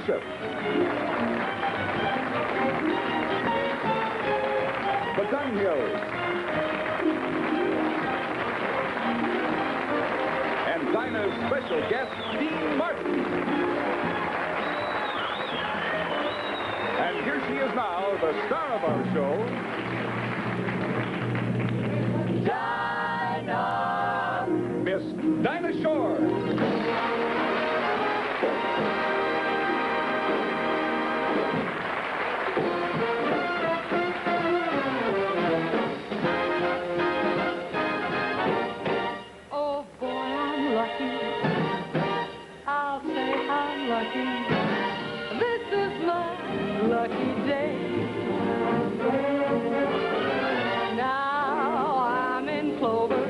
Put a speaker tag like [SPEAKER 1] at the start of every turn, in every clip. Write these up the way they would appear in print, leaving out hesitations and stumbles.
[SPEAKER 1] Bishop. The Dunhills. And Dinah's special guest, Dean Martin. And here she is now, the star of our show, Dinah! Miss Dinah Shore.
[SPEAKER 2] Oh boy, I'm lucky. I'll say I'm lucky. This is my lucky day. Now I'm in clover.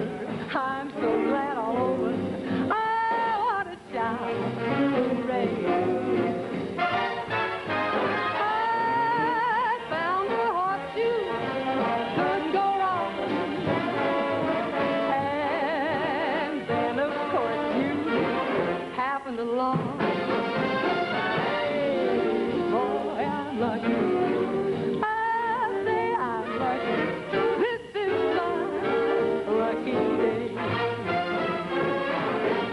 [SPEAKER 2] I'm so glad all over. I want to shout hooray. I found a horseshoe, couldn't go wrong. And then of course you happened along. Hey, boy, I'm lucky. I say I'm lucky. This is my lucky day.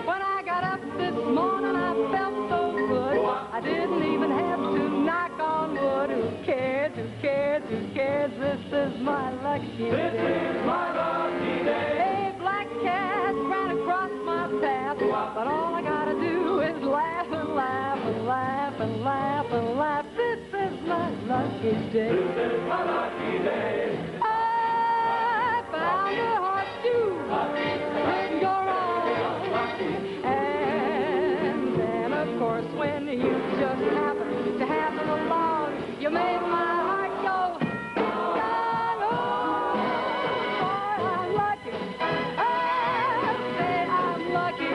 [SPEAKER 2] When I got up this morning, I felt so good. I didn't even have to knock on wood. Who cares? Who cares? Who cares? This is my lucky day. This is my lucky day. A black cat ran across my path, but all I gotta do is laugh and laugh and laugh and laugh and laugh. This is my lucky day. This is my lucky day. I found a horseshoe, couldn't go wrong. And then, of course, when you just happen to happen along, you made my heart go. Boy, I'm lucky. I say I'm lucky.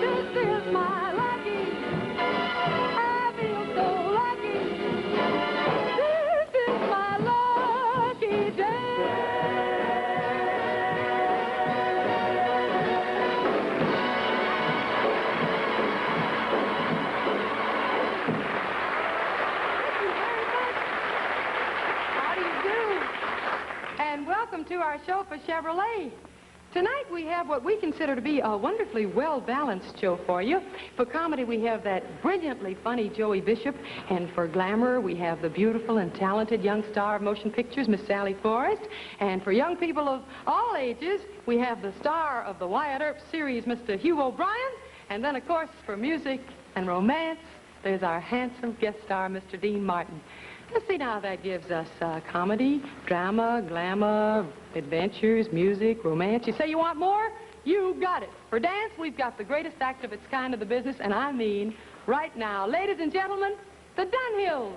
[SPEAKER 2] This is my lucky. I feel so lucky. This is my lucky day. How do you do? And welcome to our show for Chevrolet. Tonight we have what we consider to be a wonderfully well-balanced show for you. For comedy, we have that brilliantly funny Joey Bishop. And for glamour, we have the beautiful and talented young star of motion pictures, Miss Sally Forrest. And for young people of all ages, we have the star of the Wyatt Earp series, Mr. Hugh O'Brian. And then, of course, for music and romance, there's our handsome guest star, Mr. Dean Martin. Let's see now, that gives us comedy, drama, glamour, adventures, music, romance. You say you want more? You got it. For dance, we've got the greatest act of its kind of the business, and I mean right now. Ladies and gentlemen, the Dunhills.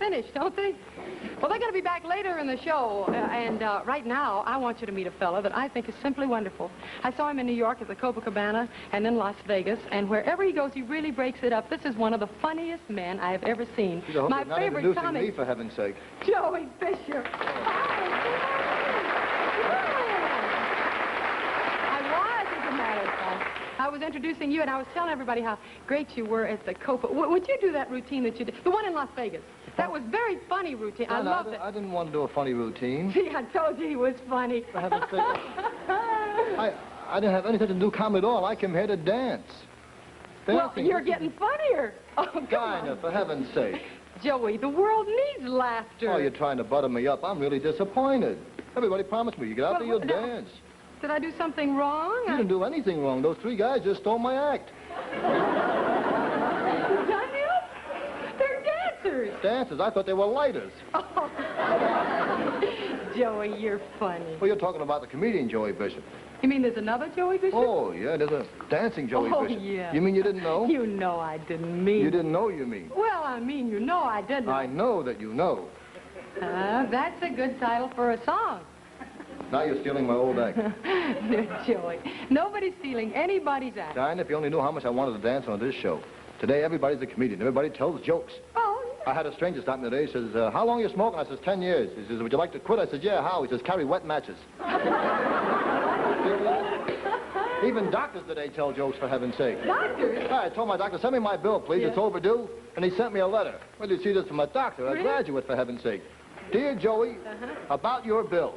[SPEAKER 2] finish, don't they? Well, they're going to be back later in the show, and right now, I want you to meet a fella that I think is simply wonderful. I saw him in New York at the Copacabana and in Las Vegas, and wherever he goes, he really breaks it up. This is one of the funniest men I have ever seen. My favorite comic.
[SPEAKER 3] Me, for heaven's sake.
[SPEAKER 2] Joey Fisher. I was introducing you, and I was telling everybody how great you were at the Copa. Would you do that routine that you did? The one in Las Vegas. That was very funny routine. I loved it.
[SPEAKER 3] I didn't want to do a funny routine.
[SPEAKER 2] See, I told you he was funny.
[SPEAKER 3] For heaven's sake. I didn't have anything to do comedy at all. I came here to dance.
[SPEAKER 2] Well, you're getting funnier. Oh, come
[SPEAKER 3] Dinah,
[SPEAKER 2] on.
[SPEAKER 3] for heaven's sake.
[SPEAKER 2] Joey, the world needs laughter.
[SPEAKER 3] Oh, you're trying to butter me up. I'm really disappointed. Everybody promised me you get out there, you'll dance.
[SPEAKER 2] Did I do something wrong?
[SPEAKER 3] You didn't do anything wrong. Those three guys just stole my act.
[SPEAKER 2] Dunhills? They're dancers.
[SPEAKER 3] Dancers? I thought they were lighters.
[SPEAKER 2] Oh. Joey, you're funny.
[SPEAKER 3] Well, you're talking about the comedian Joey Bishop.
[SPEAKER 2] You mean there's another Joey Bishop?
[SPEAKER 3] Oh, yeah, there's a dancing Joey Bishop.
[SPEAKER 2] Oh, yeah.
[SPEAKER 3] You mean you didn't know?
[SPEAKER 2] You know I didn't mean.
[SPEAKER 3] You didn't know, you mean?
[SPEAKER 2] Well, I mean, you know I didn't.
[SPEAKER 3] I know that you know.
[SPEAKER 2] That's a good title for a song.
[SPEAKER 3] Now you're stealing my old act.
[SPEAKER 2] Joey, nobody's stealing anybody's act.
[SPEAKER 3] Dinah, if you only knew how much I wanted to dance on this show. Today, everybody's a comedian. Everybody tells jokes.
[SPEAKER 2] Oh, yeah.
[SPEAKER 3] I had a stranger stop me today. He says, how long are you smoking? I says, 10 years. He says, would you like to quit? I said, yeah, how? He says, carry wet matches. Even doctors today tell jokes, for heaven's sake.
[SPEAKER 2] Doctors?
[SPEAKER 3] I told my doctor, send me my bill, please.
[SPEAKER 2] Yeah.
[SPEAKER 3] It's overdue. And he sent me a letter. Well, you see this from a doctor,
[SPEAKER 2] Really?
[SPEAKER 3] a graduate, for heaven's sake. Dear Joey, about your bill.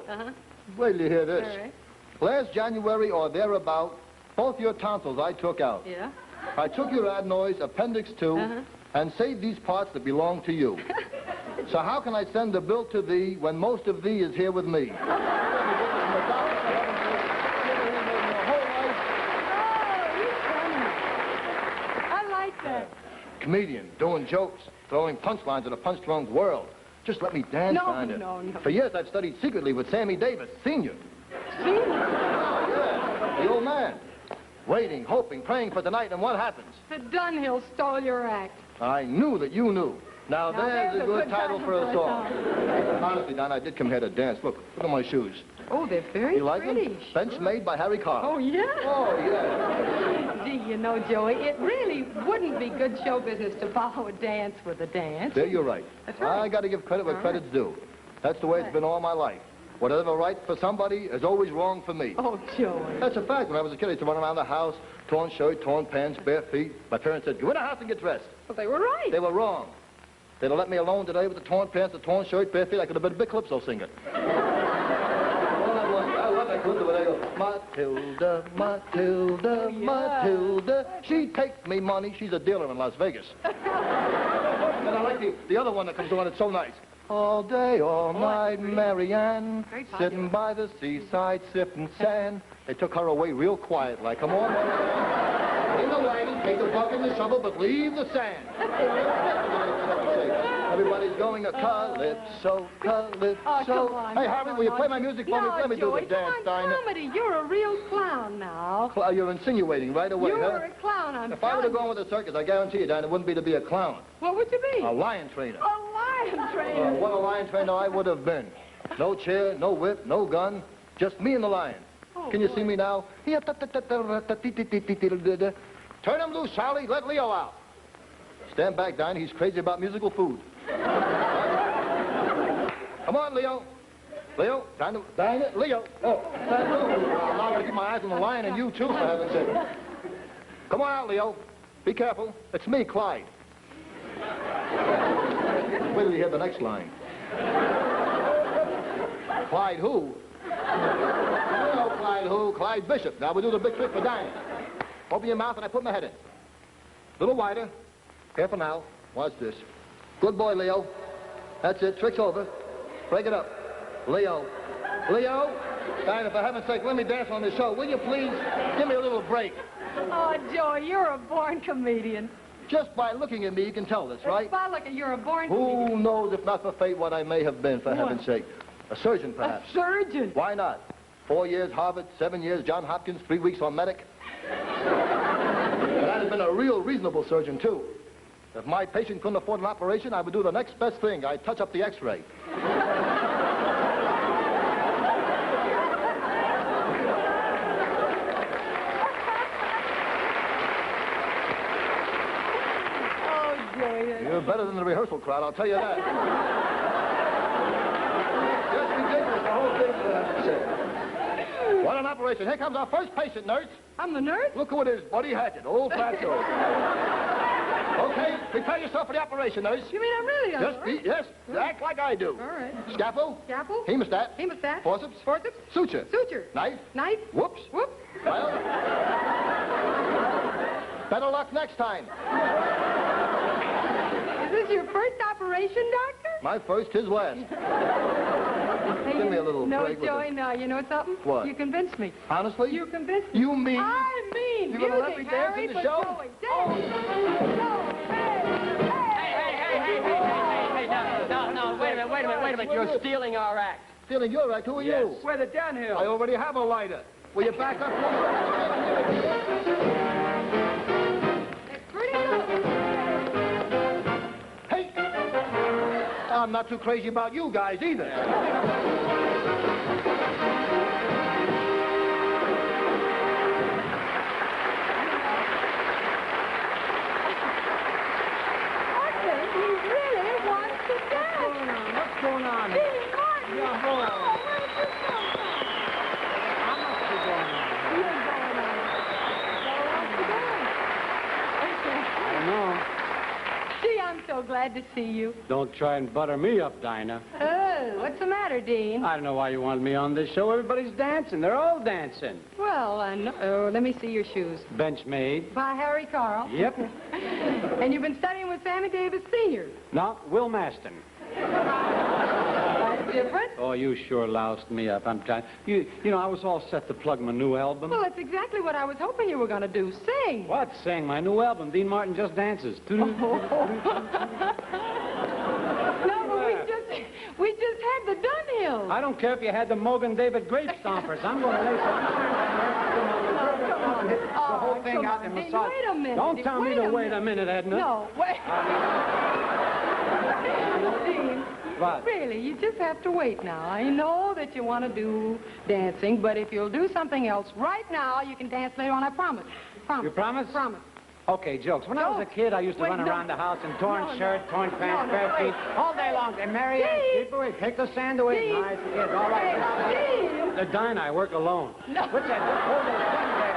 [SPEAKER 3] Wait till you hear this.
[SPEAKER 2] All right.
[SPEAKER 3] Last January or thereabout, both your tonsils I took out.
[SPEAKER 2] Yeah?
[SPEAKER 3] I took your adenoids, appendix 2, and saved these parts that belong to you. So how can I send the bill to thee when most of thee is here with me?
[SPEAKER 2] Oh, you're funny. I like that.
[SPEAKER 3] Comedian, doing jokes, throwing punchlines in a punch-drunk world. Just let me dance, Dinah.
[SPEAKER 2] No.
[SPEAKER 3] For years I've studied secretly with Sammy Davis, Sr.
[SPEAKER 2] Senior?
[SPEAKER 3] Oh, yeah, the old man. Waiting, hoping, praying for tonight, and what happens?
[SPEAKER 2] The Dunhills stole your act.
[SPEAKER 3] I knew that you knew. Now there's a good title for a song. Honestly, Dinah, I did come here to dance. Look at my shoes.
[SPEAKER 2] Oh, they're very
[SPEAKER 3] You like
[SPEAKER 2] pretty.
[SPEAKER 3] them? Bench made by Harry Carter.
[SPEAKER 2] Oh, yeah?
[SPEAKER 3] Oh, yeah.
[SPEAKER 2] Gee, you know, Joey, it really wouldn't be good show business to follow a dance with a dance.
[SPEAKER 3] There you're right.
[SPEAKER 2] That's right.
[SPEAKER 3] I got to give credit where credit's due. That's the way it's been all my life. Whatever right for somebody is always wrong for me.
[SPEAKER 2] Oh, Joey.
[SPEAKER 3] That's a fact. When I was a kid, I used to run around the house, torn shirt, torn pants, bare feet. My parents said, go in the house and get dressed.
[SPEAKER 2] Well, they were right.
[SPEAKER 3] They were wrong. They'd have let me alone today with the torn pants, the torn shirt, bare feet. I could have been a big calypso singer. I love that calypso when they go, Matilda, Matilda,
[SPEAKER 2] Oh, yeah.
[SPEAKER 3] Matilda. She takes me money. She's a dealer in Las Vegas. And I like the other one that comes on. It's so nice. All day, all night, Marianne,
[SPEAKER 2] Very popular.
[SPEAKER 3] sitting by the seaside, sifting sand. They took her away real quiet, like, come on, Marianne. In the wagon, take the bucket and the shovel, but leave the sand. Everybody's going a calypso, calypso.
[SPEAKER 2] Oh, come on.
[SPEAKER 3] Hey, Harvey, will you play my music for me? Let me do
[SPEAKER 2] Joey,
[SPEAKER 3] the dance,
[SPEAKER 2] come on,
[SPEAKER 3] Dinah.
[SPEAKER 2] comedy. You're a real clown now.
[SPEAKER 3] You're insinuating right away,
[SPEAKER 2] You're
[SPEAKER 3] huh?
[SPEAKER 2] a clown, I'm
[SPEAKER 3] If I would have
[SPEAKER 2] telling
[SPEAKER 3] gone with the circus, I guarantee you, Dinah, it wouldn't be to be a clown.
[SPEAKER 2] What would you be?
[SPEAKER 3] A lion trainer.
[SPEAKER 2] A lion trainer.
[SPEAKER 3] What a lion trainer I would have been. No chair, no whip, no gun, just me and the lion.
[SPEAKER 2] Oh,
[SPEAKER 3] Can you
[SPEAKER 2] boy.
[SPEAKER 3] see me now? Turn him loose, Charlie. Let Leo out. Stand back, Dinah. He's crazy about musical food. Come on, Leo. Leo, Dinah, Leo. Oh, I'm not going to keep my eyes on the lion and you, too, for heaven's sake. Come on out, Leo. Be careful. It's me, Clyde. Wait till you hear the next line. Clyde who? No, Clyde who? Clyde Bishop. Now we'll do the big trick for Dinah. Open your mouth and I put my head in. A little wider. Careful now. Watch this. Good boy, Leo. That's it. Trick's over. Break it up. Leo. Leo. Dinah, for heaven's sake, let me dance on this show. Will you please? Give me a little break.
[SPEAKER 2] Oh, Joey, you're a born comedian.
[SPEAKER 3] Just by looking at me, you can tell this, right?
[SPEAKER 2] By looking, you're a born comedian.
[SPEAKER 3] Who knows, if not for fate, what I may have been, for heaven's sake. A surgeon, perhaps.
[SPEAKER 2] A surgeon.
[SPEAKER 3] Why not? 4 years Harvard, 7 years Johns Hopkins, 3 weeks on medic. And I'd have been a real reasonable surgeon, too. If my patient couldn't afford an operation, I would do the next best thing. I'd touch up the X-ray. You're better than the rehearsal crowd, I'll tell you that. Just ridiculous, the whole thing. What an operation. Here comes our first patient, nurse.
[SPEAKER 2] I'm the nurse?
[SPEAKER 3] Look who it is, Buddy Hatchet, old fatso. Okay, prepare yourself for the operation, nurse.
[SPEAKER 2] You mean I'm really a
[SPEAKER 3] Yes, act like I do.
[SPEAKER 2] All right.
[SPEAKER 3] Scalpel.
[SPEAKER 2] Scalpel.
[SPEAKER 3] Hemostat.
[SPEAKER 2] Hemostat.
[SPEAKER 3] Forceps.
[SPEAKER 2] Forceps.
[SPEAKER 3] Suture.
[SPEAKER 2] Suture.
[SPEAKER 3] Knife.
[SPEAKER 2] Knife.
[SPEAKER 3] Whoops.
[SPEAKER 2] Whoops.
[SPEAKER 3] Well, better luck next time.
[SPEAKER 2] Is this your first operation, Doctor?
[SPEAKER 3] My first, his last. Give me a little
[SPEAKER 2] No,
[SPEAKER 3] break with
[SPEAKER 2] Joey,
[SPEAKER 3] it.
[SPEAKER 2] no. You know something?
[SPEAKER 3] What?
[SPEAKER 2] You convinced me.
[SPEAKER 3] Honestly?
[SPEAKER 2] You convinced me.
[SPEAKER 3] You mean?
[SPEAKER 2] I mean
[SPEAKER 3] You're gonna let me
[SPEAKER 2] music,
[SPEAKER 3] dance
[SPEAKER 2] Harry,
[SPEAKER 3] in the
[SPEAKER 2] but
[SPEAKER 3] show?
[SPEAKER 2] Joey, dance.
[SPEAKER 4] Hey, no, wait a minute. You're stealing our act.
[SPEAKER 3] Stealing your act? Who are
[SPEAKER 4] Yes.
[SPEAKER 3] you?
[SPEAKER 4] We're the Dunhills.
[SPEAKER 3] I already have a lighter. Will you back up?
[SPEAKER 2] It's pretty good.
[SPEAKER 3] Hey! I'm not too crazy about you guys either.
[SPEAKER 4] What's going on here?
[SPEAKER 2] Dean Martin!
[SPEAKER 4] Yeah, hold on.
[SPEAKER 2] Oh, where did you come from?
[SPEAKER 4] How much is going on?
[SPEAKER 2] You're going on.
[SPEAKER 4] I don't know.
[SPEAKER 2] Gee, I'm so glad to see you.
[SPEAKER 4] Don't try and butter me up, Dinah.
[SPEAKER 2] Oh, what's the matter, Dean?
[SPEAKER 4] I don't know why you wanted me on this show. Everybody's dancing. They're all dancing.
[SPEAKER 2] Well, oh, let me see your shoes.
[SPEAKER 4] Benchmade.
[SPEAKER 2] By Harry Carl.
[SPEAKER 4] Yep.
[SPEAKER 2] And you've been studying with Sammy Davis Sr.
[SPEAKER 4] No, Will Maston.
[SPEAKER 2] That's different.
[SPEAKER 4] Oh, you sure loused me up. I'm trying. You know, I was all set to plug my new album.
[SPEAKER 2] Well, that's exactly what I was hoping you were going to do. Sing.
[SPEAKER 4] What? Sing my new album. Dean Martin Just Dances.
[SPEAKER 2] No, but we just had the Dunhills.
[SPEAKER 4] I don't care if you had the Mogan David Grape Stompers. I'm going to lay some... The whole thing out in
[SPEAKER 2] Dean,
[SPEAKER 4] massage.
[SPEAKER 2] wait a minute.
[SPEAKER 4] Don't tell me to wait a minute, Edna.
[SPEAKER 2] No, wait. Dean,
[SPEAKER 4] What?
[SPEAKER 2] really, you just have to wait now. I know that you want to do dancing, but if you'll do something else right now, you can dance later on. I promise. Promise.
[SPEAKER 4] You promise?
[SPEAKER 2] Promise.
[SPEAKER 4] Okay, jokes. When I was a kid, I used to run around the house in torn shirt, torn pants, bare feet, all day long. And Mary Ann, keep away. Take the sand away.
[SPEAKER 2] Steve.
[SPEAKER 4] Nice kids. All right.
[SPEAKER 2] Steve.
[SPEAKER 4] The Dinah, I work alone.
[SPEAKER 2] No.
[SPEAKER 4] What's that? Hold those guns there.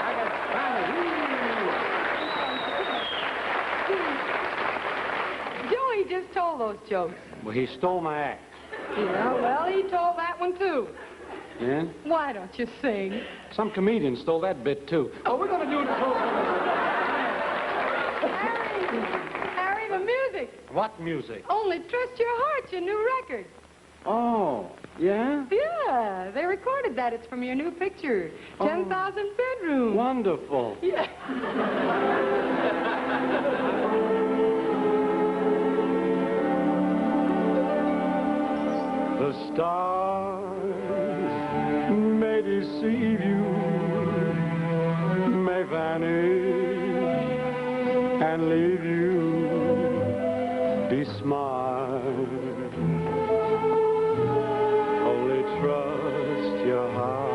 [SPEAKER 4] I got
[SPEAKER 2] Joey just told those jokes.
[SPEAKER 4] Well, he stole my act.
[SPEAKER 2] Yeah, well, he told that one, too.
[SPEAKER 4] Yeah?
[SPEAKER 2] Why don't you sing?
[SPEAKER 4] Some comedian stole that bit, too. Oh, we're going to do it.
[SPEAKER 2] Harry, the music.
[SPEAKER 4] What music?
[SPEAKER 2] Only Trust Your Heart, your new record.
[SPEAKER 4] Oh, yeah?
[SPEAKER 2] Yeah, they recorded that. It's from your new picture, 10,000 Bedrooms.
[SPEAKER 4] Wonderful.
[SPEAKER 2] Yeah.
[SPEAKER 4] The stars may deceive you, may vanish and leave you. Be smart. Only trust your heart.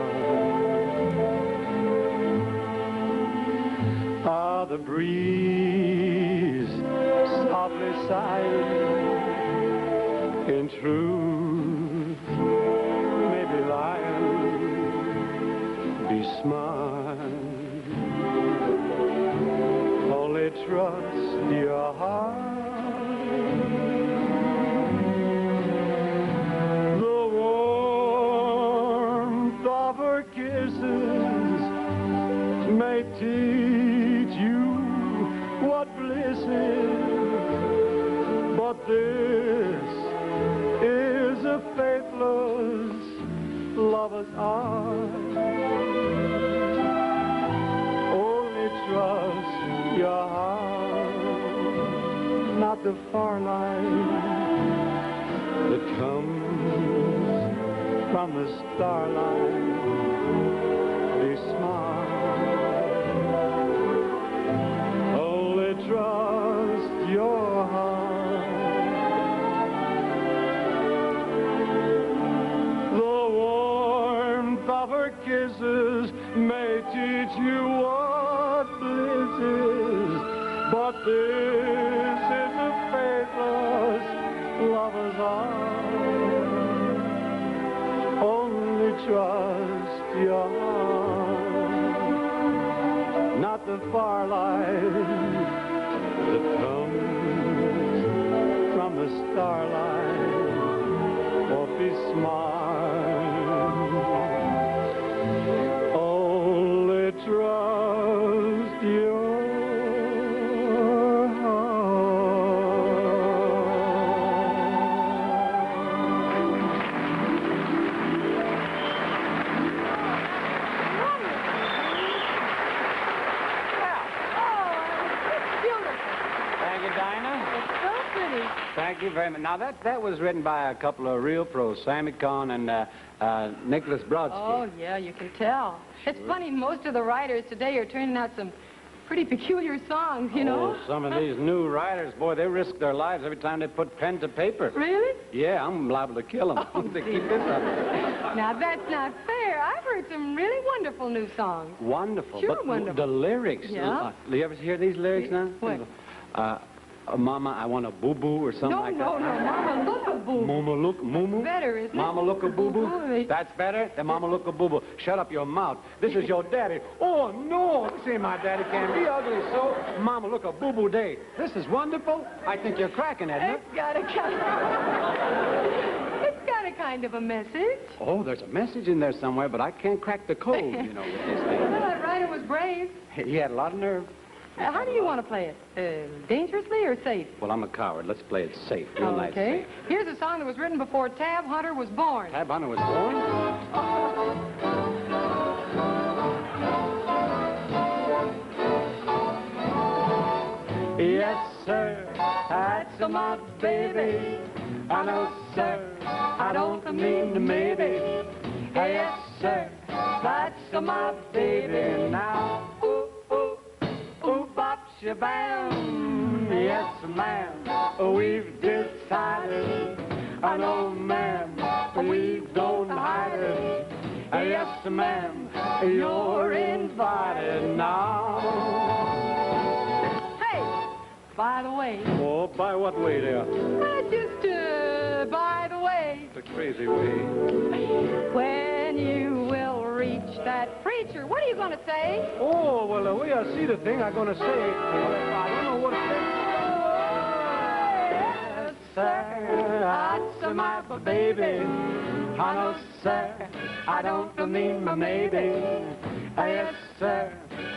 [SPEAKER 4] Ah, the breeze softly sighing. In truth, maybe lying. Be smart. Only trust your heart. The warmth of her kisses may teach you what bliss is, but this is a faithless lover's art. Only trust your heart, not the far light that comes from the starlight. Be smart. Only trust your
[SPEAKER 5] her kisses may teach you what bliss is, but this is a faithless lover's art. Only trust your heart, not the firelight that comes from the starlight, or be smart. Only trust your
[SPEAKER 4] Thank you very much. Now, that was written by a couple of real pros, Sammy Cohn and Nicholas Brodsky.
[SPEAKER 2] Oh, yeah, you can tell. It's funny, most of the writers today are turning out some pretty peculiar songs, you know?
[SPEAKER 4] Oh, some of these new writers, boy, they risk their lives every time they put pen to paper.
[SPEAKER 2] Really?
[SPEAKER 4] Yeah, I'm liable to kill them
[SPEAKER 2] Oh,
[SPEAKER 4] to keep this up.
[SPEAKER 2] Now, that's not fair. I've heard some really wonderful new songs.
[SPEAKER 4] Wonderful.
[SPEAKER 2] Sure,
[SPEAKER 4] but
[SPEAKER 2] wonderful.
[SPEAKER 4] The lyrics.
[SPEAKER 2] Yeah.
[SPEAKER 4] You ever hear these lyrics now?
[SPEAKER 2] What?
[SPEAKER 4] Mama, I want a boo-boo or something like that.
[SPEAKER 2] No, Mama, look a boo.
[SPEAKER 4] Mama, look, moo-moo?
[SPEAKER 2] Better, isn't it?
[SPEAKER 4] Mama, look a boo-boo?
[SPEAKER 2] Boo-boo.
[SPEAKER 4] That's better? Then Mama, look a boo-boo. Shut up your mouth. This is your daddy. Oh, no, this ain't my daddy. Can't be ugly, so Mama, look a boo-boo day. This is wonderful. I think you're cracking, isn't it?
[SPEAKER 2] It's got a kind of a message.
[SPEAKER 4] Oh, there's a message in there somewhere, but I can't crack the code, you know, with this thing.
[SPEAKER 2] Well, that writer was brave.
[SPEAKER 4] He had a lot of nerve.
[SPEAKER 2] How do you want to play it? Dangerously or safe?
[SPEAKER 4] Well, I'm a coward. Let's play it safe. Real nice
[SPEAKER 2] Okay.
[SPEAKER 4] safe.
[SPEAKER 2] Here's a song that was written before Tab Hunter was born.
[SPEAKER 4] Tab Hunter was born? Yes, sir, that's my baby. I know, sir, I don't mean to maybe. Yes, sir, that's my baby now. Ooh, ooh, ooh, bop, shabam. Yes, ma'am, we've decided. I know, ma'am, we don't hide it. Yes, ma'am, you're invited now.
[SPEAKER 2] By the way.
[SPEAKER 5] Oh, by what way there?
[SPEAKER 2] Just, by the way.
[SPEAKER 5] The crazy way.
[SPEAKER 2] When you will reach that preacher, what are you going to say?
[SPEAKER 5] Oh, well, the way I see the thing, I'm going to say, I don't know what it is.
[SPEAKER 2] Yes, sir, that's my baby.
[SPEAKER 4] I know, sir, I don't mean my maybe. Yes, sir,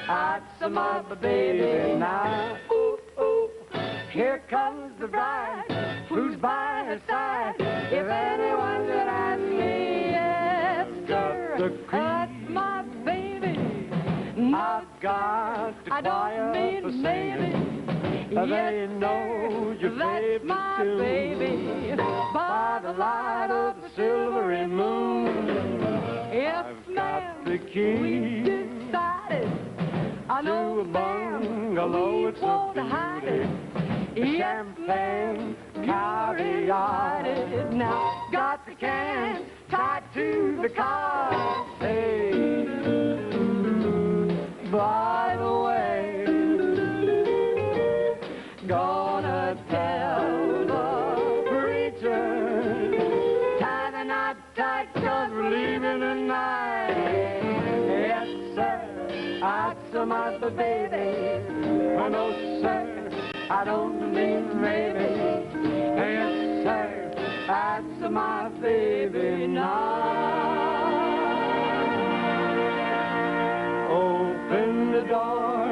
[SPEAKER 4] that's my baby now. Ooh, ooh, here comes the bride, who's by her side. If anyone should ask me, yes, sir, that's my baby. I've got to quiet for singing. They know your
[SPEAKER 2] that's my
[SPEAKER 4] tune.
[SPEAKER 2] baby.
[SPEAKER 4] By the light of the silvery moon,
[SPEAKER 2] Yes,
[SPEAKER 4] I've
[SPEAKER 2] ma'am,
[SPEAKER 4] got the key
[SPEAKER 2] we decided. I know,
[SPEAKER 4] to a bungalow.
[SPEAKER 2] we
[SPEAKER 4] It's a
[SPEAKER 2] won't hide it. Yes,
[SPEAKER 4] champagne,
[SPEAKER 2] ma'am,
[SPEAKER 4] caviar.
[SPEAKER 2] you're invited. Now, got the can tied to the car.
[SPEAKER 4] Hey, by the way, gonna tell the preacher, tie the knot tight, 'cause we're leaving tonight. Yes, sir, that's my baby. Oh, no, sir, I don't mean maybe. Yes, sir, that's my baby now. Open the door,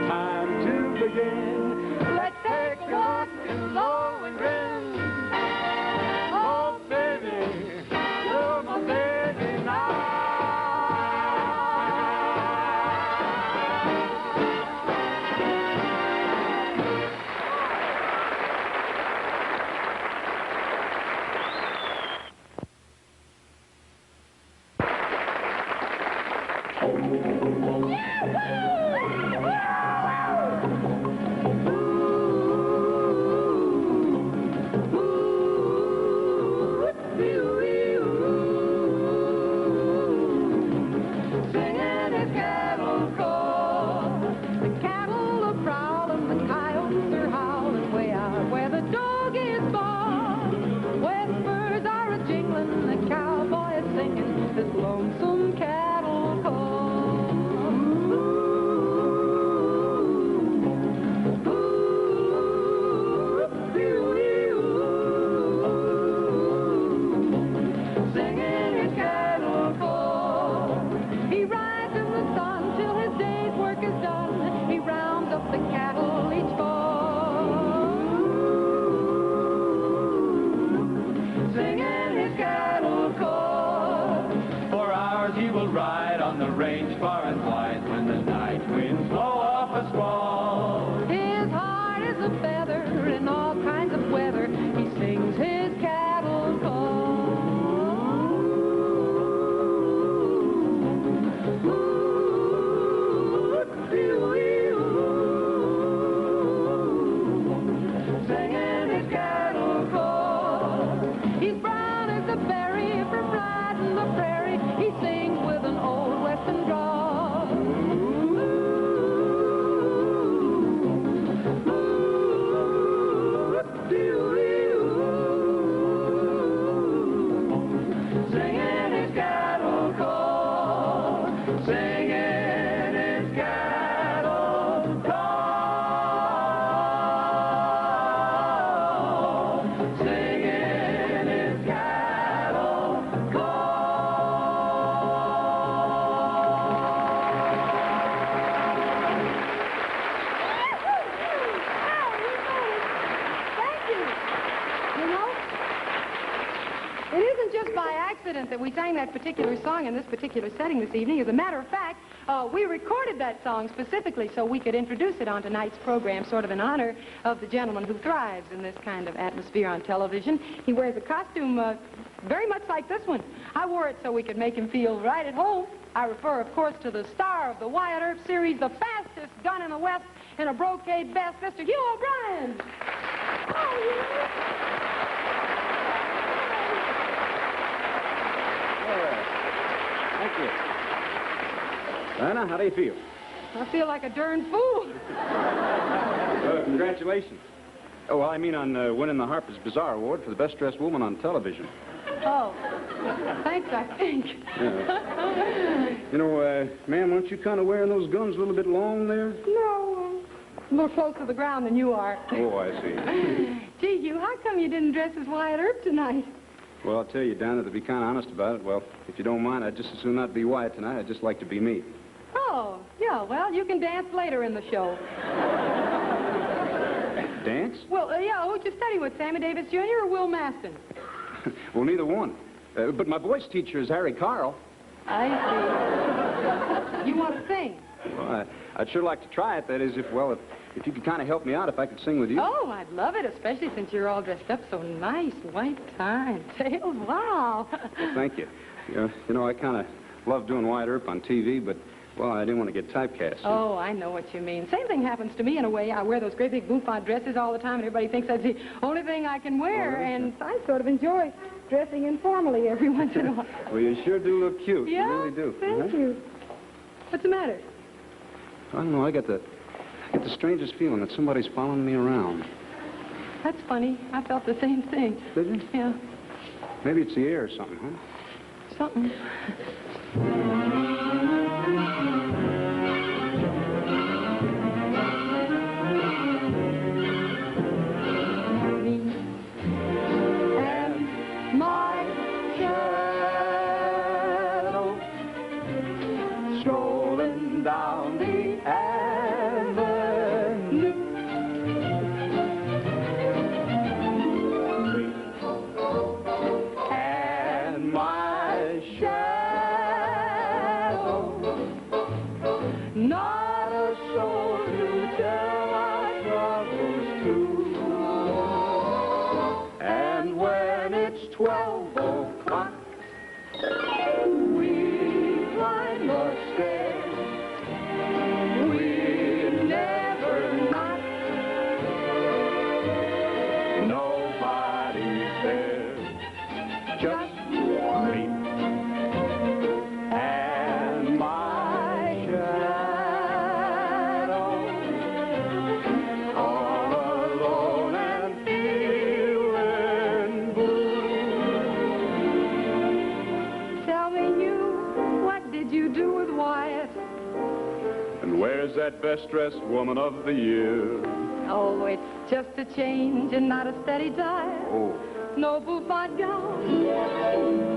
[SPEAKER 4] time to begin. Let's take a walk and blow and grin. Oh, baby, you're my baby now.
[SPEAKER 2] lonesome cattle call. Singing his cattle call. He rides in the sun till his day's work is done. He rounds up the cattle each fall. Singing his cattle call.
[SPEAKER 6] For hours he will ride on the range far and wide when the night winds blow off a squall.
[SPEAKER 2] His heart is a feather in all kinds of weather. He sings his cattle call. Singing his cattle call. He's brown as a berry from riding the prairie. He sings with an old western drawl. Singing his cattle call. Singing his cattle call. Singing his cattle Thank you. You know, it isn't just by accident that we sang that particular song in this particular setting this evening. As a matter of fact, we recorded that song specifically so we could introduce it on tonight's program, sort of in honor of the gentleman who thrives in this kind of atmosphere on television. He wears a costume very much like this one. I wore it so we could make him feel right at home. I refer, of course, to the star of the Wyatt Earp series, the fastest gun in the West in a brocade vest, Mr. Hugh O'Brian. Oh, yeah.
[SPEAKER 5] Thank you. Dinah, how do you feel?
[SPEAKER 2] I feel like a darn fool.
[SPEAKER 5] Congratulations. Oh, well, I mean on winning the Harper's Bazaar Award for the best dressed woman on television.
[SPEAKER 2] Oh, thanks, I think.
[SPEAKER 5] Yeah. You know, ma'am, aren't you kind of wearing those guns a little bit long there?
[SPEAKER 2] No, a little closer to the ground than you are.
[SPEAKER 5] Oh, I see.
[SPEAKER 2] Gee, Hugh, how come you didn't dress as Wyatt Earp tonight?
[SPEAKER 5] Well, I'll tell you, Dinah, to be kind of honest about it, well, if you don't mind, I'd just as soon not be Wyatt tonight. I'd just like to be me.
[SPEAKER 2] Oh, yeah, well, you can dance later in the show.
[SPEAKER 5] Dance?
[SPEAKER 2] Well, yeah, who'd you study with, Sammy Davis Jr. or Will Maston?
[SPEAKER 5] Well, neither one. But my voice teacher is Harry Carl.
[SPEAKER 2] I see. You want to sing?
[SPEAKER 5] Well, I'd sure like to try it. That is, if you could kind of help me out, if I could sing with you.
[SPEAKER 2] Oh, I'd love it, especially since you're all dressed up so nice. White tie and tails. Wow.
[SPEAKER 5] Well, thank you. You know, I kind of love doing Wyatt Earp on TV, but, well, I didn't want to get typecast.
[SPEAKER 2] Oh, I know what you mean. Same thing happens to me in a way. I wear those great big bouffant dresses all the time, and everybody thinks that's the only thing I can wear, and I sort of enjoy dressing informally every once in a while.
[SPEAKER 5] Well, you sure do look cute.
[SPEAKER 2] Yeah,
[SPEAKER 5] You really do.
[SPEAKER 2] Thank you. What's the matter?
[SPEAKER 5] I don't know. I get the strangest feeling that somebody's following me around.
[SPEAKER 2] That's funny. I felt the same thing.
[SPEAKER 5] Did you?
[SPEAKER 2] Yeah.
[SPEAKER 5] Maybe it's the air or something, huh?
[SPEAKER 2] Something. Me and my shadow strolling down the avenue. And my shadow, not a soul to tell my troubles to. And when it's 12 o'clock, we climb the stairs. We never knock. Nobody's there. Just me and my shadow, all alone and feeling blue. Tell me you did you do with Wyatt?
[SPEAKER 1] And where's that best-dressed woman of the year?
[SPEAKER 2] Oh, it's just a change and not a steady diet.
[SPEAKER 1] Oh.
[SPEAKER 2] No bouffant gown.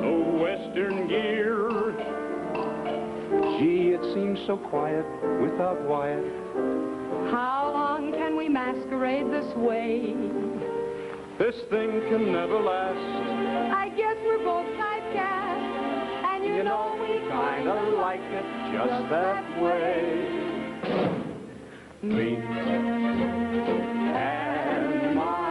[SPEAKER 1] No western gear.
[SPEAKER 5] Gee, it seems so quiet without Wyatt.
[SPEAKER 2] How long can we masquerade this way?
[SPEAKER 1] This thing can never last.
[SPEAKER 2] I guess we're both typecast, and you know we
[SPEAKER 5] Kinda like it just that way.
[SPEAKER 2] Me and my.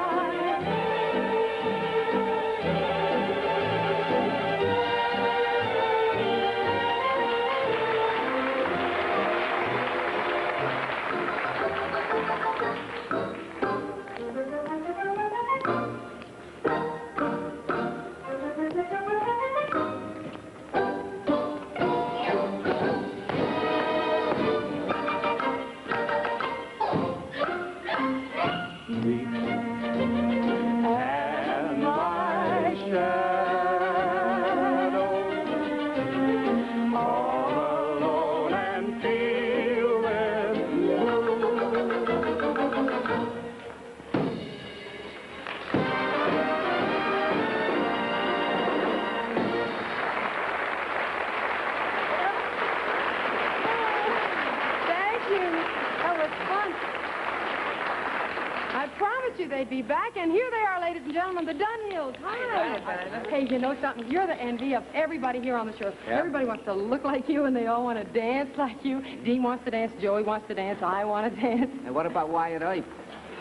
[SPEAKER 2] They'd be back, and here they are, ladies and gentlemen, the Dunhills. Hi. Hey, you know something? You're the envy of everybody here on the show.
[SPEAKER 7] Yeah.
[SPEAKER 2] Everybody wants to look like you, and they all want to dance like you. Dean wants to dance, Joey wants to dance, I want to dance.
[SPEAKER 7] And what about Wyatt Earp?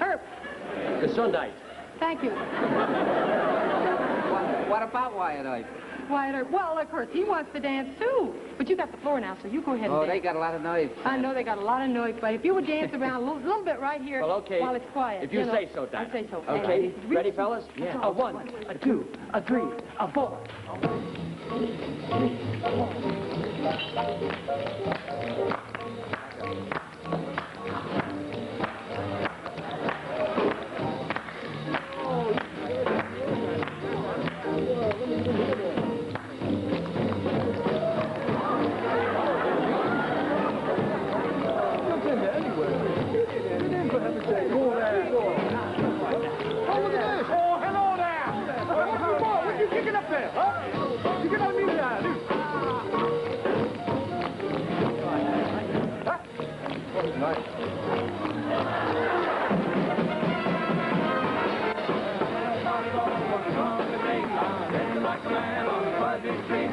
[SPEAKER 2] Earp.
[SPEAKER 7] Gesundheit.
[SPEAKER 2] Thank you.
[SPEAKER 7] What about Wyatt Earp?
[SPEAKER 2] Wyatt Earp. Well, of course, he wants to dance, too. But you got the floor now, so you go ahead and
[SPEAKER 7] Oh,
[SPEAKER 2] dance.
[SPEAKER 7] they got a lot of nerve.
[SPEAKER 2] I know they got a lot of noise, but if you would dance around a little bit right here
[SPEAKER 7] Well, okay.
[SPEAKER 2] while it's quiet.
[SPEAKER 7] If you
[SPEAKER 2] know,
[SPEAKER 7] say so, Dinah.
[SPEAKER 2] I say so.
[SPEAKER 7] Okay.
[SPEAKER 2] And-
[SPEAKER 7] Ready, fellas?
[SPEAKER 2] Yeah.
[SPEAKER 7] A 1, a 2, a 3, a 4.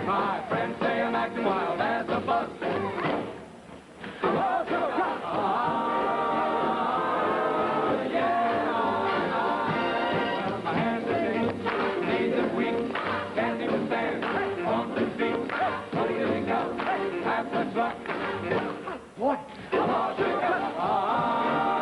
[SPEAKER 6] My friends say I'm acting wild as a bus. My hands are thin, knees are weak, can't even stand on 2 feet. What do you think of? Have such luck.
[SPEAKER 7] Boy.
[SPEAKER 6] I'm all shook up.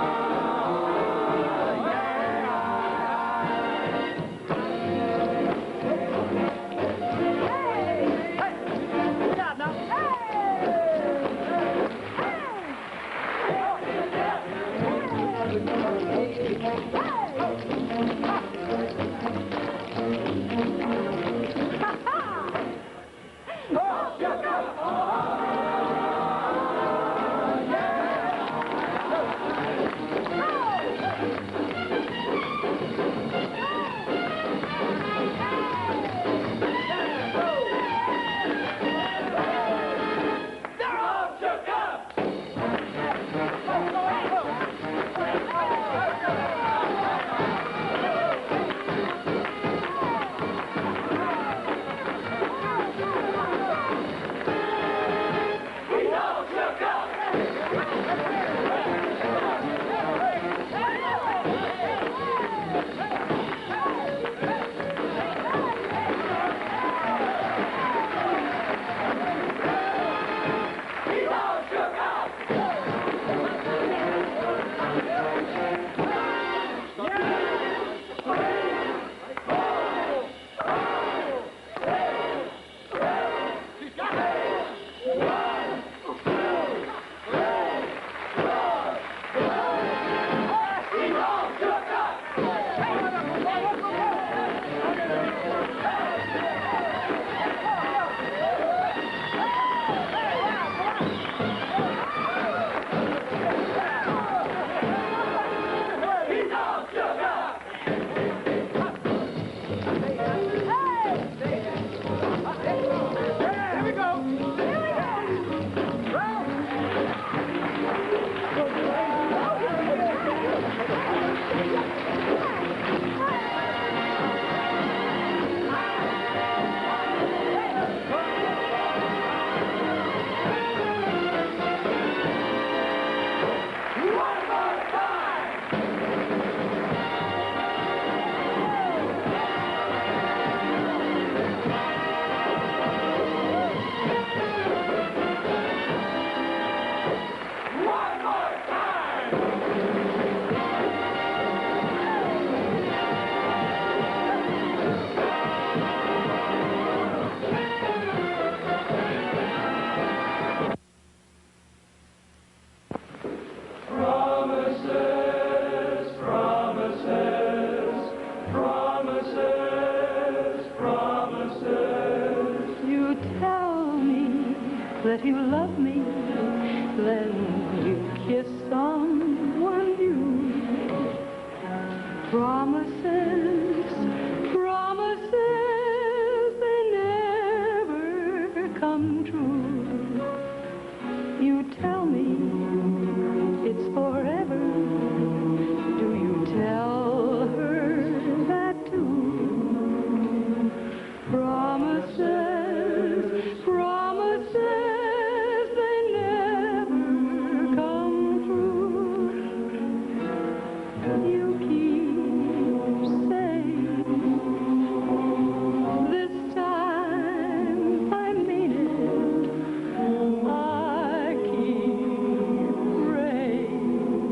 [SPEAKER 2] that you love me, then you kiss someone new. Promises, promises, they never come true. You tell me it's forever. Do you tell her that too? Promises, promises, they never come true. You keep saying, this time I mean it. I keep praying,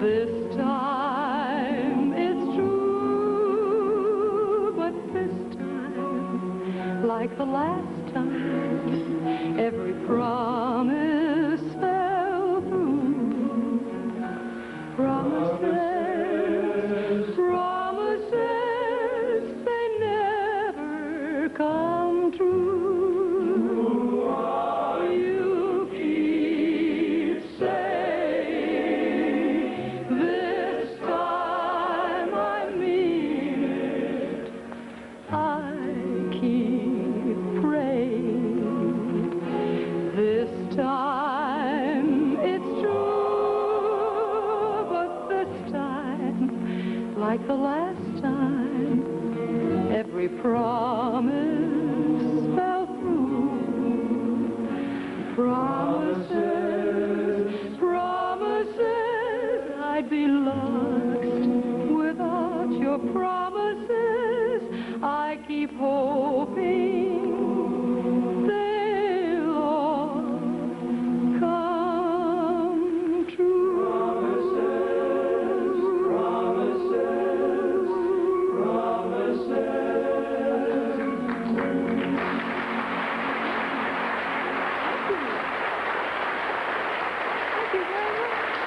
[SPEAKER 2] this time it's true. But this time, like the last time, every promise fell through. Promises, promises, they never come true. You keep saying, this time I mean it. I keep praying, this time it's true. But this time, like the last time, every promise fell through. Promises, promises, I'd be lost without your promises. I keep hoping they'll all come true. Promises, promises, promises. Thank you very much.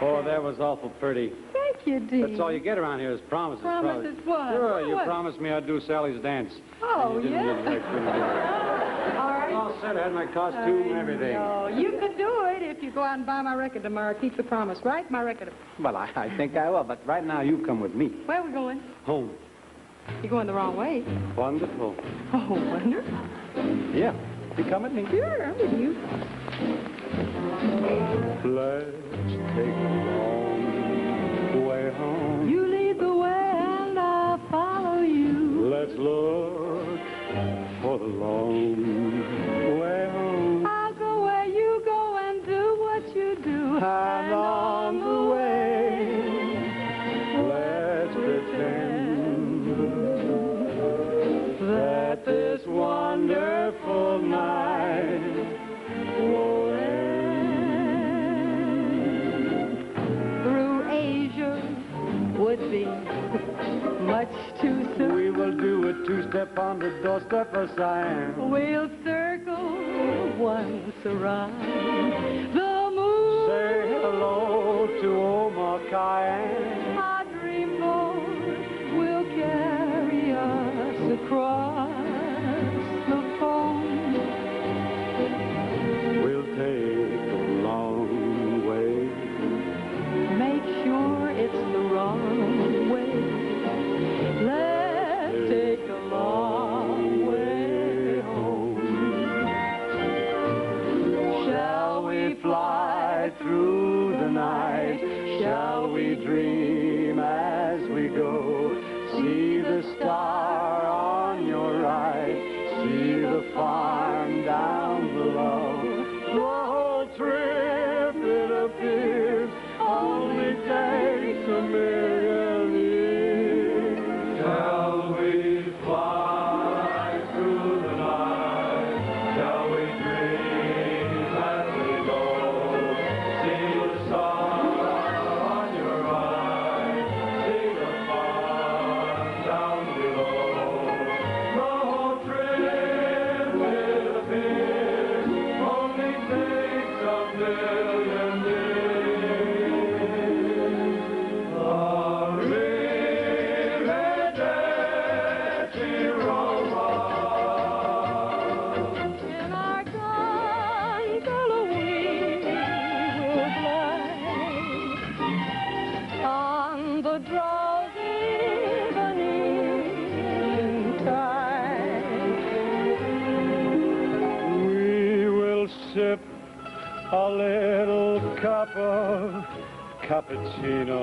[SPEAKER 5] Oh, that was awful pretty.
[SPEAKER 2] Thank you, dear.
[SPEAKER 5] That's all you get around here is promises.
[SPEAKER 2] Promises what?
[SPEAKER 5] Sure, you
[SPEAKER 2] What?
[SPEAKER 5] promised me I'd do Sally's dance.
[SPEAKER 2] Oh,
[SPEAKER 5] And you didn't
[SPEAKER 2] yeah?
[SPEAKER 5] get it right.
[SPEAKER 2] All right.
[SPEAKER 5] All set, I had my costume and everything.
[SPEAKER 2] No, you could do it if you go out and buy my record tomorrow. Keep the promise, right? My record.
[SPEAKER 5] Well, I think I will, but right now you come with me.
[SPEAKER 2] Where are we going?
[SPEAKER 5] Home.
[SPEAKER 2] You're going the wrong way.
[SPEAKER 5] Wonderful.
[SPEAKER 2] Oh, wonderful.
[SPEAKER 5] Yeah, you come with me.
[SPEAKER 2] Sure, I'm with you.
[SPEAKER 5] Let's take a long way home.
[SPEAKER 2] You lead the way and I'll follow you.
[SPEAKER 5] Let's look for the long way home.
[SPEAKER 2] I'll go where you go and do what you do.
[SPEAKER 5] And on the way, let's pretend that this wonderful night won't end.
[SPEAKER 2] Through Asia would be much too soon.
[SPEAKER 5] We will do a two-step on the doorstep of Siam.
[SPEAKER 2] We'll circle once around the moon.
[SPEAKER 5] Say hello to Omar Khayyam.
[SPEAKER 2] Our dreamboat will carry us across the foam.
[SPEAKER 5] We'll take a long way.
[SPEAKER 2] Make sure it's the wrong way. Let's take a long way home.
[SPEAKER 5] Shall we fly through the night? Shall we dream as we go? See the star on your right. See the farm down below. The whole trip, it appears, only takes a million years. Shall we fly through the night? Shall we dream as we go? See the star on your right. See the farm down below. The whole trip, it
[SPEAKER 4] sip a little cup of cappuccino.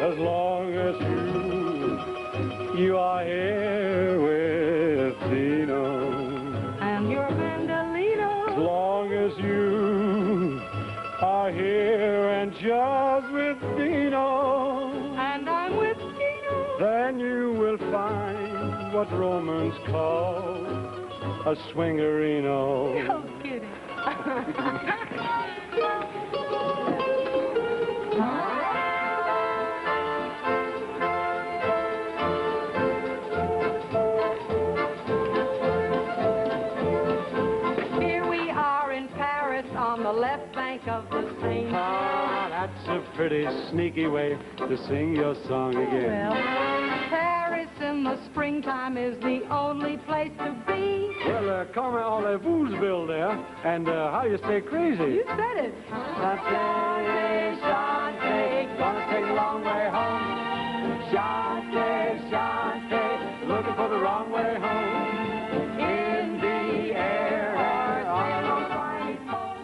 [SPEAKER 4] As long as you are here with Dino.
[SPEAKER 2] And your Bandolino.
[SPEAKER 4] As long as you are here and just with Dino.
[SPEAKER 2] And I'm with Dino.
[SPEAKER 4] Then you will find what Romans call a swingerino.
[SPEAKER 2] Oh, kidding. Here we are in Paris on the left bank of the Seine.
[SPEAKER 4] Ah, that's a pretty sneaky way to sing your song again.
[SPEAKER 2] Well, Paris in the springtime is the only place to be.
[SPEAKER 4] Well, come on, Voosville there, and how you stay crazy?
[SPEAKER 2] You said it.
[SPEAKER 4] Shante, Shante, gonna take a long way home. Shante, Shante, looking for the wrong way home. In the air, on the flying pole.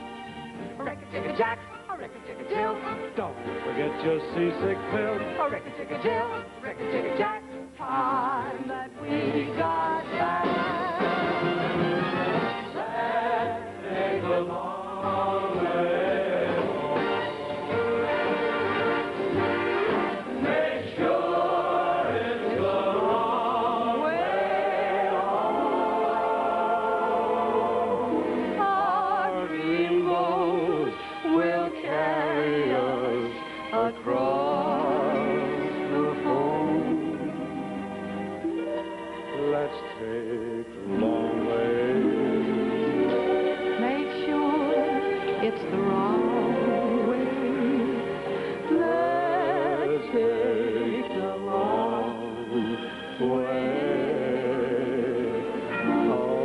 [SPEAKER 4] Reckon-chicka-jack, reckon-chicka-jill. Don't forget your seasick pill. Reckon-chicka-jill, reckon-chicka-jack. Time that we got back. Take a long way home. Make sure it's the wrong way home. Our dreamboat will carry us across the foam. Let's take the long way.
[SPEAKER 2] Make sure it's the wrong way. Let's take the long way home.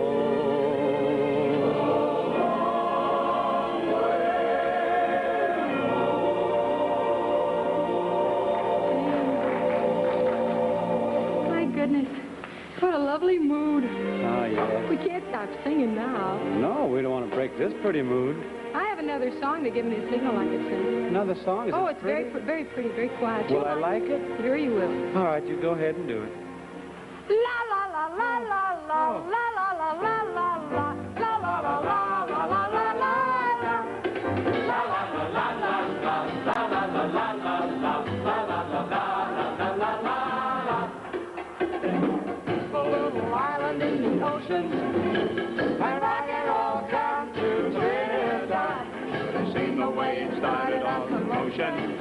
[SPEAKER 2] My goodness, what a lovely mood.
[SPEAKER 4] Oh, yeah.
[SPEAKER 2] We can't stop singing now.
[SPEAKER 4] No, we don't want to break this pretty mood.
[SPEAKER 2] I have another song to give me a signal I could sing.
[SPEAKER 4] Another song? Is
[SPEAKER 2] Oh,
[SPEAKER 4] it
[SPEAKER 2] it's
[SPEAKER 4] pretty?
[SPEAKER 2] very pretty, very quiet.
[SPEAKER 4] Will I like it?
[SPEAKER 2] Sure you will.
[SPEAKER 4] All right, you go ahead and do it.
[SPEAKER 2] La la la la la la
[SPEAKER 4] Oh.
[SPEAKER 2] la la la la la la la la la la la la la la. A little island in the ocean, and I can all come to Trinidad. They've seen the waves started on the motion,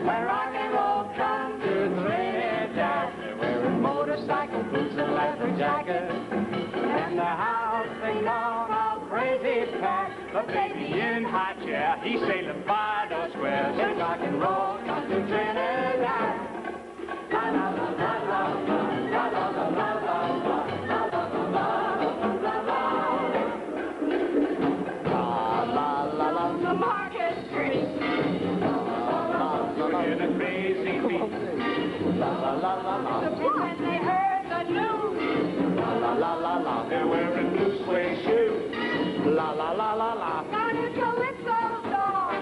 [SPEAKER 2] where rock and roll come to Trinidad. They're wearing motorcycle boots and leather jackets, and the house they call a crazy pack. The baby in high chair, he's sailing by those squares. And rock and roll come to Trinidad. La la la la la la la la la la la la la la la la. The Market Street.
[SPEAKER 4] In a crazy beat.
[SPEAKER 2] When they heard the news,
[SPEAKER 3] La la la la.
[SPEAKER 4] They're wearing blue suede shoes.
[SPEAKER 3] La la la la la.
[SPEAKER 2] got a calypso song.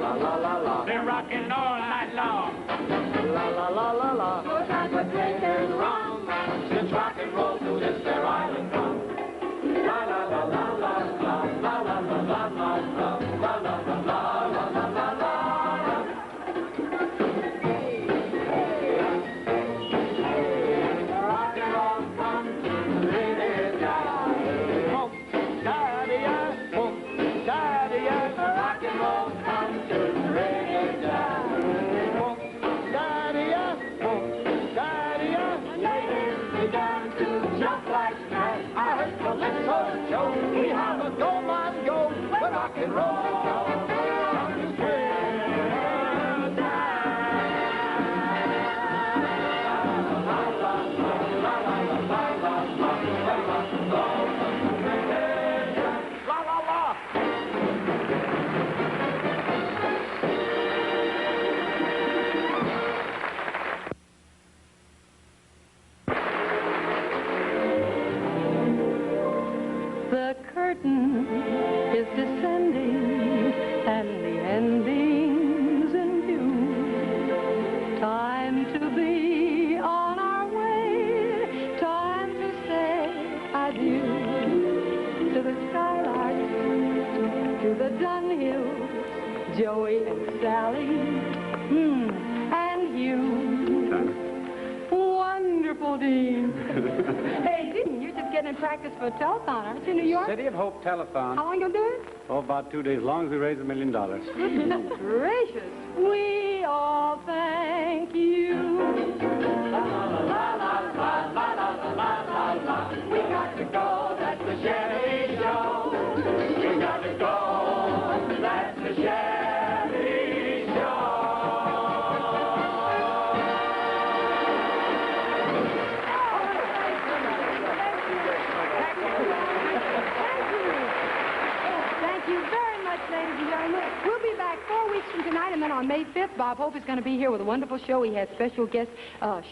[SPEAKER 3] La la la la.
[SPEAKER 4] They're rocking all night long.
[SPEAKER 3] La la la la la.
[SPEAKER 2] Good night for drinking rum.
[SPEAKER 3] Since rock and roll to this their island come. La la la la la la la la la la la la la la la la la la la. Rock and roll come to Trinidad. Boom, daddy-ya, boom, daddy-ya. Rock and roll come to Trinidad. Boom, daddy-ya, boom, daddy-ya. Ladies began to jump like mad. I heard calypso show. We have a go man go when rock and roll come to La la la.
[SPEAKER 2] The Joey and Sally, and you. Wonderful, Dean. Hey, Dean, you're just getting in practice for a telethon, aren't you, New York?
[SPEAKER 5] City of Hope telethon.
[SPEAKER 2] How long you gonna do it?
[SPEAKER 5] Oh, about 2 days, as long as we raise $1 million.
[SPEAKER 2] Goodness gracious. We all thank you. La, la, la, la, la, la, la, la, la, la. We got to go, that's the Chevy Show. We got to go, that's the Chevy Show. Thank you very much, ladies and gentlemen. We'll be back 4 weeks from tonight, and then on May 5th, Bob Hope is going to be here with a wonderful show. He has special guest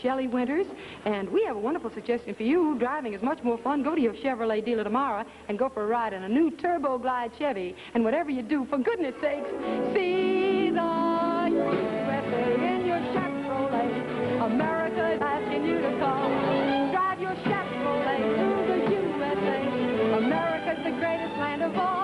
[SPEAKER 2] Shelley Winters, and we have a wonderful suggestion for you. Driving is much more fun. Go to your Chevrolet dealer tomorrow and go for a ride in a new Turbo Glide Chevy. And whatever you do, for goodness sakes, see the USA in your Chevrolet. America is asking you to come. Drive your Chevrolet to the USA. America's the greatest land of all.